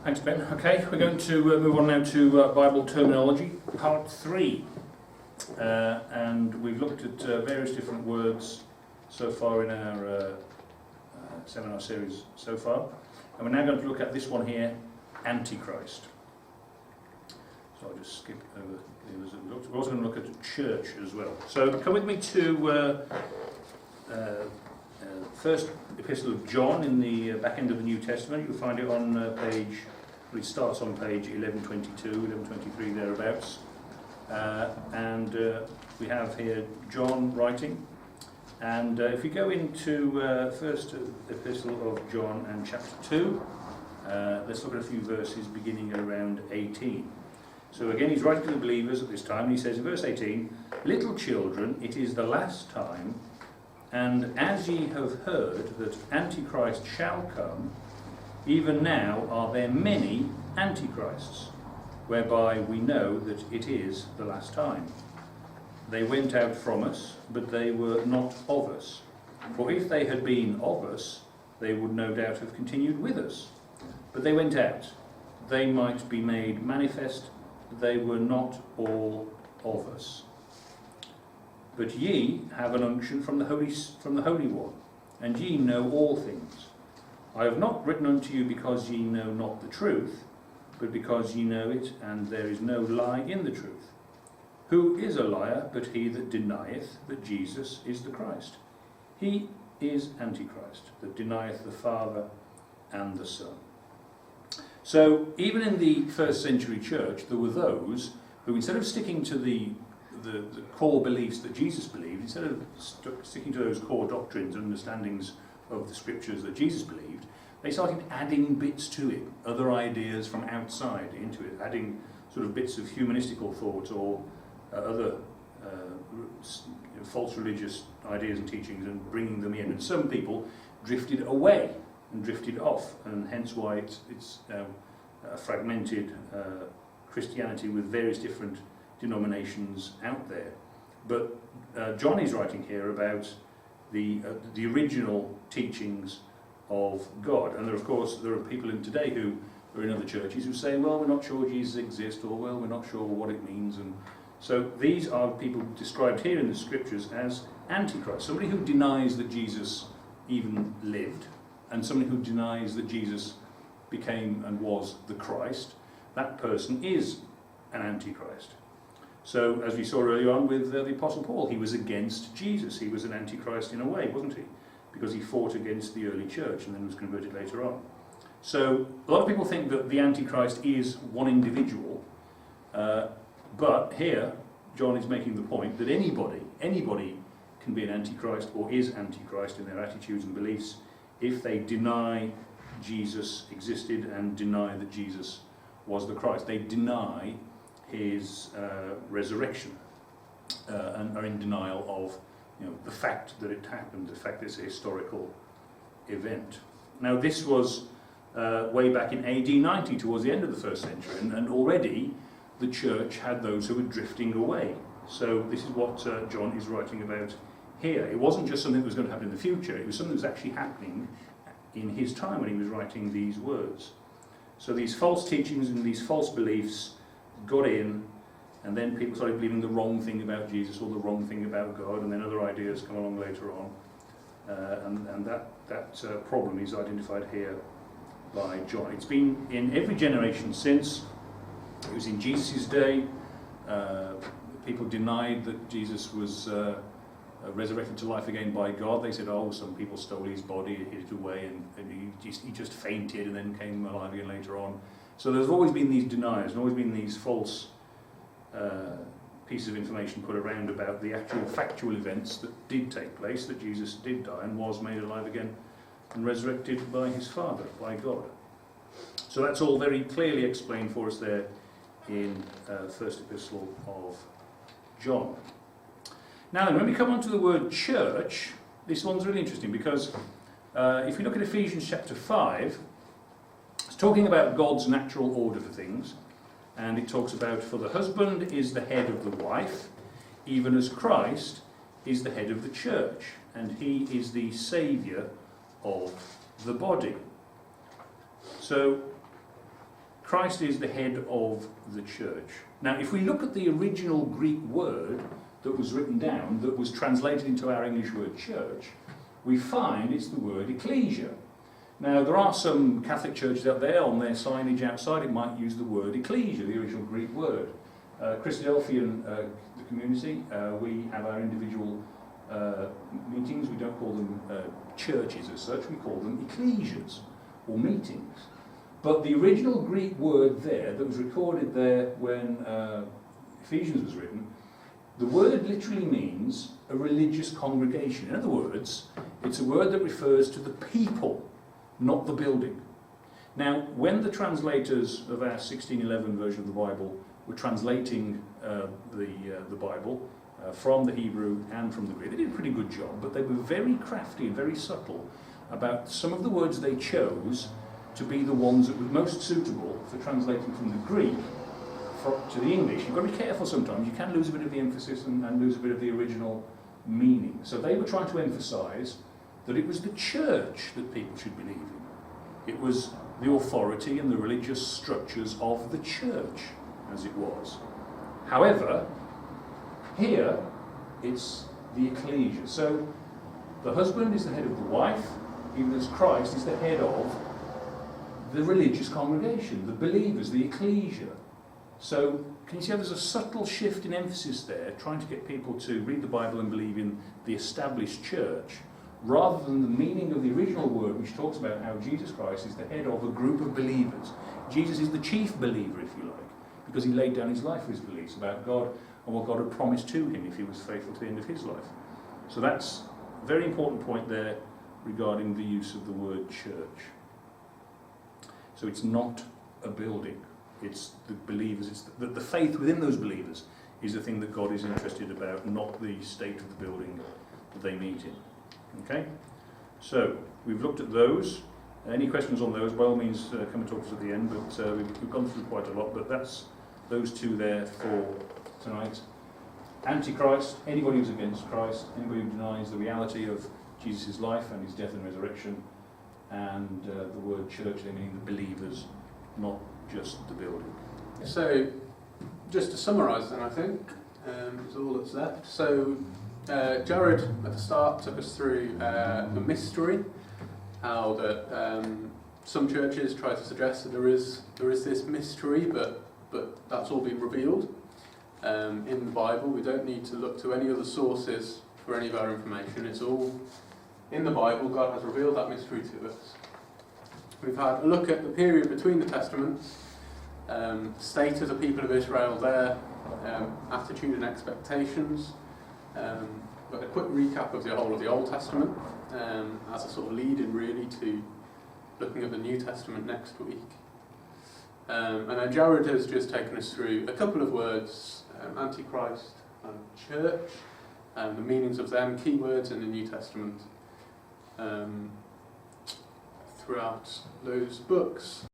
Thanks, Ben. Okay, we're going to move on now to Bible terminology, part 3. And we've looked at various different words so far in our seminar series so far. And we're now going to look at this one here, Antichrist. So I'll just skip over the others that we looked. We're also going to look at church as well. So come with me to first epistle of John in the back end of the New Testament. You'll find it on it starts on page 1122, 1123 thereabouts. And we have here John writing. And if we go into first epistle of John and chapter 2, let's look at a few verses beginning at around 18. So again, he's writing to the believers at this time, and he says in verse 18, "Little children, it is the last time, and as ye have heard that Antichrist shall come, even now are there many Antichrists, whereby we know that it is the last time. They went out from us, but they were not of us. For if they had been of us, they would no doubt have continued with us. But they went out, they might be made manifest, they were not all of us. But ye have an unction from the Holy One, and ye know all things. I have not written unto you because ye know not the truth, but because ye know it, and there is no lie in the truth. Who is a liar but he that denieth that Jesus is the Christ? He is Antichrist, that denieth the Father and the Son." So even in the first century church, there were those who, instead of sticking to the core beliefs that Jesus believed, instead of sticking to those core doctrines and understandings of the scriptures that Jesus believed, they started adding bits to it, other ideas from outside into it, adding sort of bits of humanistical thought or other false religious ideas and teachings and bringing them in. And some people drifted away and drifted off, and hence why it's a fragmented Christianity with various different denominations out there. But John is writing here about the original teachings of God, and there are people in today who are in other churches who say, well, we're not sure Jesus exists, or well, we're not sure what it means. And so these are people described here in the scriptures as Antichrist, somebody who denies that Jesus even lived, and somebody who denies that Jesus became and was the Christ. That person is an Antichrist. So as we saw earlier on with the Apostle Paul, he was against Jesus. He was an Antichrist in a way, wasn't he? Because he fought against the early church and then was converted later on. So a lot of people think that the Antichrist is one individual, but here John is making the point that anybody can be an Antichrist or is Antichrist in their attitudes and beliefs if they deny Jesus existed and deny that Jesus was the Christ. They deny his resurrection and are in denial of the fact that it happened, the fact that it's a historical event. Now this was way back in AD 90, towards the end of the first century, and already the church had those who were drifting away. So this is what John is writing about here. It wasn't just something that was going to happen in the future, it was something that was actually happening in his time when he was writing these words. So these false teachings and these false beliefs got in, and then people started believing the wrong thing about Jesus or the wrong thing about God, and then other ideas come along later on. And that problem is identified here by John. It's been in every generation since. It was in Jesus' day. People denied that Jesus was resurrected to life again by God. They said, oh, some people stole his body, hid it away, and he just fainted and then came alive again later on. So there's always been these deniers, and always been these false pieces of information put around about the actual factual events that did take place, that Jesus did die and was made alive again and resurrected by his Father, by God. So that's all very clearly explained for us there in first epistle of John. Now then, when we come on to the word church, this one's really interesting because if we look at Ephesians chapter 5, it's talking about God's natural order for things, and it talks about, for the husband is the head of the wife, even as Christ is the head of the church, and he is the Saviour of the body. So Christ is the head of the church. Now, if we look at the original Greek word that was written down, that was translated into our English word church, we find it's the word ecclesia. Now, there are some Catholic churches out there, on their signage outside, it might use the word ecclesia, the original Greek word. Christadelphian the community, we have our individual meetings. We don't call them churches as such, we call them ecclesias, or meetings. But the original Greek word there, that was recorded there when Ephesians was written, the word literally means a religious congregation. In other words, it's a word that refers to the people, not the building. Now, when the translators of our 1611 version of the Bible were translating the Bible from the Hebrew and from the Greek, they did a pretty good job, but they were very crafty and very subtle about some of the words they chose to be the ones that were most suitable for translating from the Greek to the English. You've got to be careful sometimes. You can lose a bit of the emphasis and lose a bit of the original meaning. So they were trying to emphasise that it was the church that people should believe in. It was the authority and the religious structures of the church, as it was. However, here it's the ecclesia. So the husband is the head of the wife, even as Christ is the head of the religious congregation, the believers, the ecclesia. So can you see how there's a subtle shift in emphasis there, trying to get people to read the Bible and believe in the established church, rather than the meaning of the original word, which talks about how Jesus Christ is the head of a group of believers. Jesus is the chief believer, if you like, because he laid down his life for his beliefs about God and what God had promised to him if he was faithful to the end of his life. So that's a very important point there regarding the use of the word church. So it's not a building, it's the believers, it's the faith within those believers is the thing that God is interested about, not the state of the building that they meet in. Okay? So, we've looked at those. Any questions on those, by all means, come and talk to us at the end, but we've gone through quite a lot, but that's those two there for tonight. Antichrist, anybody who's against Christ, anybody who denies the reality of Jesus' life and his death and resurrection, and the word church, they mean the believers, not just the building. So, just to summarise then, I think, is all that's left. So, Jared at the start took us through the mystery, how that some churches try to suggest that there is this mystery, but that's all been revealed in the Bible. We don't need to look to any other sources for any of our information. It's all in the Bible. God has revealed that mystery to us. We've had a look at the period between the Testaments, state of the people of Israel, their attitude and expectations, but a quick recap of the whole of the Old Testament as a sort of lead-in really to looking at the New Testament next week. And then Jared has just taken us through a couple of words, Antichrist and church, and the meanings of them, key words in the New Testament throughout those books.